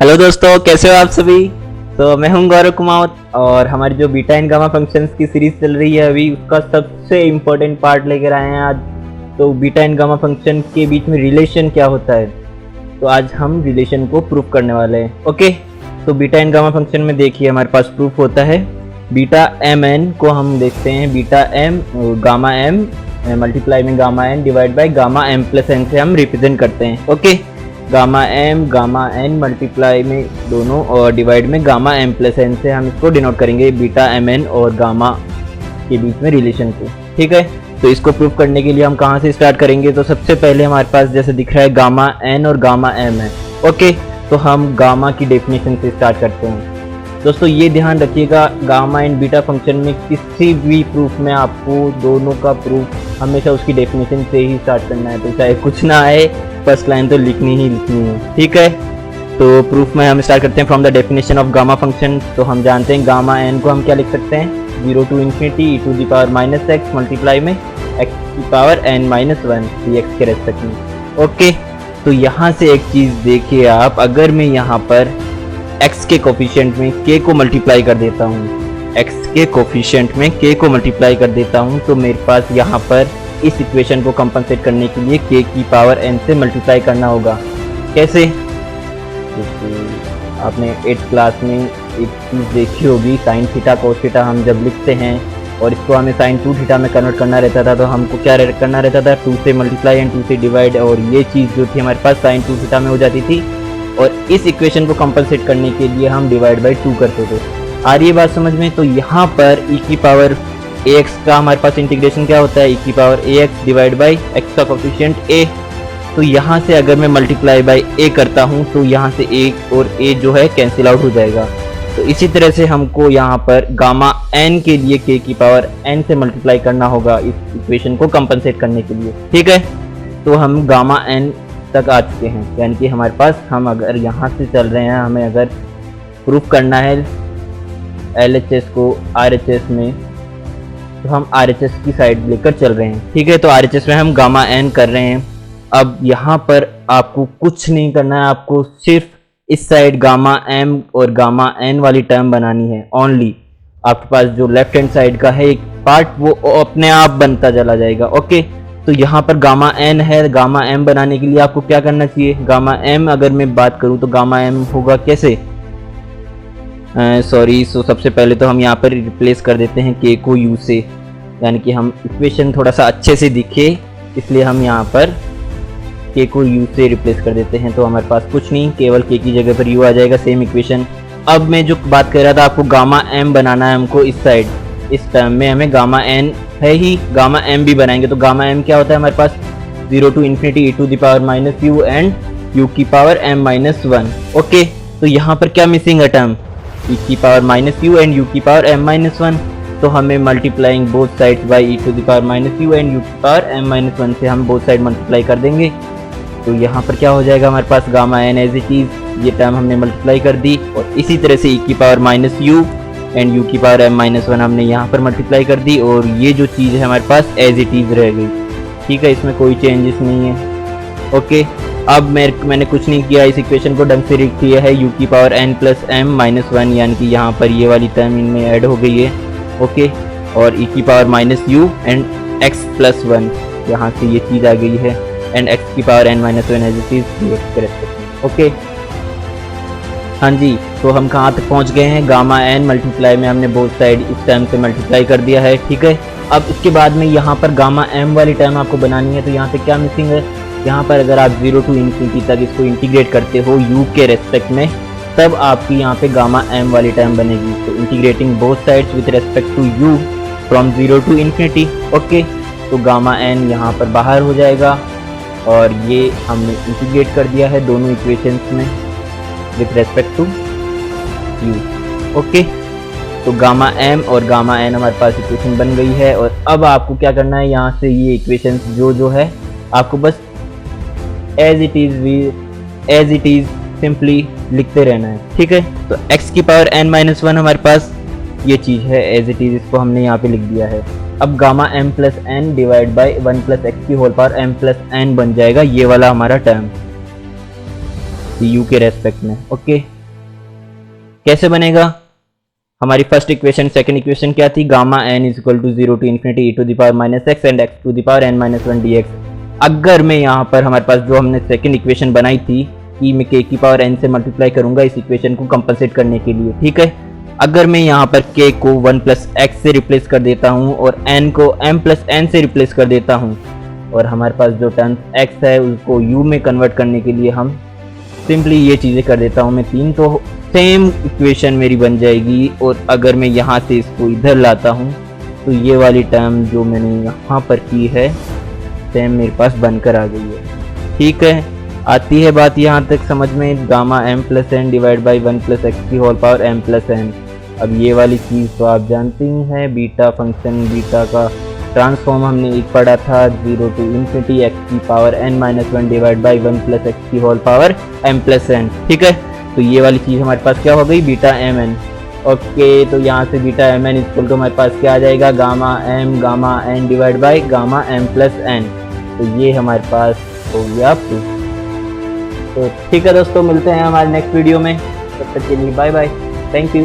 Hello दोस्तों, कैसे हो आप सभी। तो मैं हूं गौरव कुमार और हमारी जो बीटा एंड गामा फंक्शंस की सीरीज चल रही है अभी उसका सबसे इम्पोर्टेंट पार्ट लेकर आए हैं आज। तो बीटा एंड गामा फंक्शन के बीच में रिलेशन क्या होता है, तो आज हम रिलेशन को प्रूफ करने वाले हैं। ओके, तो बीटा एंड गामा फंक्शन में देखिए हमारे पास प्रूफ होता है बीटा एम एन को हम देखते हैं beta M gamma M multiply में gamma N divide by gamma M plus N से हम रिप्रेजेंट करते हैं। ओके, गामा एन मल्टीप्लाई में दोनों और डिवाइड में गामा एम प्लस एन से हम इसको डिनोट करेंगे बीटा एम एन और गामा के बीच में रिलेशन को। ठीक है, तो इसको प्रूफ करने के लिए हम कहाँ से स्टार्ट करेंगे, तो सबसे पहले हमारे पास जैसे दिख रहा है गामा एन और गामा एम है। ओके, तो हम गामा की डेफिनेशन से स्टार्ट करते हैं। दोस्तों ये ध्यान रखिएगा, गामा एंड बीटा फंक्शन में किसी भी प्रूफ में आपको दोनों का प्रूफ हमेशा उसकी डेफिनेशन से ही स्टार्ट करना है। तो चाहे कुछ ना आए, फर्स्ट लाइन तो लिखनी ही लिखनी है। ठीक है, तो प्रूफ में हम स्टार्ट करते हैं from the definition of gamma function. तो हम जानते हैं गामा एन को हम क्या लिख सकते हैं, 0 to infinity e to the power minus x multiply में x की power n minus one dx के रेस्पेक्ट में। ओके, तो यहाँ से एक चीज़ देखिए आप, अगर मैं यहाँ पर x के कोफिशिएंट में k को मल्टीप्लाई कर देता हूँ, x के कोफिशिएंट में k को मल्टीप्लाई कर देता हूँ, तो मेरे पास यहाँ पर इस इक्वेशन को कंपनसेट करने के लिए k की पावर n से मल्टीप्लाई करना होगा। कैसे, आपने 8th क्लास में एक चीज़ देखी होगी, साइन थीटा कोस थीटा हम जब लिखते हैं और इसको हमें साइन 2 थीटा में कन्वर्ट करना रहता था, तो हमको क्या करना रहता था, 2 से मल्टीप्लाई एंड 2 से डिवाइड, और ये चीज़ जो थी हमारे पास साइन 2 थीटा में हो जाती थी, और इस इक्वेशन को कंपनसेट करने के लिए हम डिवाइड बाई 2 करते थे। आ रही है बात समझ में। तो यहाँ पर e की पावर ax का हमारे पास इंटीग्रेशन क्या होता है, e की power ax divide by x का कोफिशिएंट a। तो यहाँ से अगर मैं मल्टीप्लाई बाई a करता हूँ तो यहाँ से a और a जो है कैंसिल आउट हो जाएगा। तो इसी तरह से हमको यहाँ पर गामा n के लिए k की पावर n से मल्टीप्लाई करना होगा इस इक्वेशन को कंपनसेट करने के लिए। ठीक है, तो हम गामा n तक आ चुके हैं, यानी कि हमारे पास, हम अगर यहाँ से चल रहे हैं, हमें अगर प्रूफ करना है LHS को RHS में, तो हम RHS की साइड लेकर चल रहे हैं। ठीक है, तो RHS में हम गामा n कर रहे हैं। अब यहाँ पर आपको कुछ नहीं करना है, आपको सिर्फ इस साइड गामा m और गामा n वाली टर्म बनानी है ओनली। आपके पास जो लेफ्ट हैंड साइड का है एक पार्ट, वो अपने आप बनता चला जाएगा। ओके, तो यहाँ पर गामा n है, गामा m बनाने के लिए आपको क्या करना चाहिए, गामा m अगर मैं बात करूँ तो गामा m होगा कैसे, सो सबसे पहले तो हम यहाँ पर रिप्लेस कर देते हैं k को u से, यानी कि हम इक्वेशन थोड़ा सा अच्छे से दिखे इसलिए हम यहाँ पर k को u से रिप्लेस कर देते हैं। तो हमारे पास कुछ नहीं, केवल k की जगह पर u आ जाएगा, सेम इक्वेशन। अब मैं जो बात कर रहा था, आपको गामा m बनाना है हमको इस साइड, इस टर्म में हमें गामा n है ही, गामा m भी बनाएंगे। तो गामा m क्या होता है हमारे पास, 0 to infinity e to the power minus u and u की power m minus one. Okay, तो यहाँ पर क्या मिसिंग है टर्म, e की power minus u and u की पावर m माइनस वन। तो हमें multiplying both sides by e to the power minus u and u की पावर m माइनस वन से हम बोथ साइड मल्टीप्लाई कर देंगे। तो यहाँ पर क्या हो जाएगा हमारे पास, gamma n as it is, ये टर्म हमने मल्टीप्लाई कर दी, और इसी तरह से e की power minus u and u की पावर m माइनस वन हमने यहाँ पर मल्टीप्लाई कर दी, और ये जो चीज़ है हमारे पास एज इट इज रह गई। ठीक है, इसमें कोई चेंजेस नहीं है। ओके, अब मैंने कुछ नहीं किया, इस इक्वेशन को ढंग से लिख दिया है, u की power n plus m minus one, यानी कि यहाँ पर ये वाली टर्म इनमें ऐड हो गई है। ओके, और e की power minus u and x plus one, यहाँ से ये चीज़ आ गई है, एंड x की power n minus one as it is dx के रेस्पेक्ट में। ओके, हाँ जी, तो हम कहाँ तक पहुँच गए हैं, गामा n मल्टीप्लाई में हमने बोथ साइड इस टर्म से मल्टीप्लाई कर दिया है। ठीक है, अब इसके बाद में यहाँ पर गामा m वाली टर्म आपको बनानी है। तो यहाँ पे क्या मिसिंग है, यहाँ पर अगर आप 0 to infinity तक इसको इंटीग्रेट करते हो u के रेस्पेक्ट में, तब आपकी यहाँ पे गामा m वाली टर्म बनेगी। तो integrating both sides with respect to u from 0 to infinity। Okay, तो गामा n यहाँ पर बाहर हो जाएगा, और ये हमने इंटीग्रेट कर दिया है दोनों इक्वेशंस में with respect to u। Okay, तो गामा m और गामा n हमारे पास इक्वेशन बन गई है, और अब आपको क्या करना है, यहाँ से ये इक्वेशंस जो है आपको बस एज इट इज सिंपली लिखते रहना है। ठीक है, तो x की पावर n माइनस वन हमारे पास ये चीज़ है एज इट इज, इसको हमने यहाँ पे लिख दिया है। अब gamma m plus n divide by 1 plus X की whole power m plus n बन जाएगा ये वाला हमारा टर्म। यू के रेस्पेक्ट में। ओके, कैसे बनेगा? हमारी फर्स्ट इक्वेशन, सेकंड इक्वेशन क्या थी? Gamma N is equal to 0 to infinity e to the power minus X and X to the power n minus 1 dx। अगर मैं यहाँ पर हमारे पास जो हमने सेकंड इक्वेशन बनाई थी कि मैं k की पावर n से मल्टीप्लाई करूंगा इस इक्वेशन को कंपनसेट करने के लिए, ठीक है। अगर मैं यहाँ पर k को 1 प्लस एक्स से रिप्लेस कर देता हूँ और n को m प्लस n से रिप्लेस कर देता हूँ और हमारे पास जो टर्म x है उसको u में कन्वर्ट करने के लिए हम सिंपली ये चीज़ें कर देता हूँ मैं 3, तो सेम इक्वेशन मेरी बन जाएगी। और अगर मैं यहाँ से इसको इधर लाता हूँ तो ये वाली टर्म जो मैंने यहाँ पर की है सेम मेरे पास बनकर आ गई है। ठीक है, आती है बात यहाँ तक समझ में? Gamma m plus N divide by 1 plus X की whole power m plus N. अब ये वाली चीज़ तो आप जानते ही हैं, बीटा फंक्शन, बीटा का ट्रांसफॉर्म हमने एक पढ़ा था 0 टू इन्फिनिटी एक्स की power n minus 1 divide by 1 plus X की whole power m plus N. ठीक है, तो ये वाली चीज़ हमारे पास क्या हो गई? Beta M N. ओके, तो यहाँ से beta M N equal to हमारे पास क्या आ जाएगा? Gamma N divide by gamma M plus N. तो ये हमारे पास हो गया प्रूफ। तो ठीक है दोस्तों, मिलते हैं हमारे नेक्स्ट वीडियो में, तब तक के लिए बाय बाय, थैंक यू।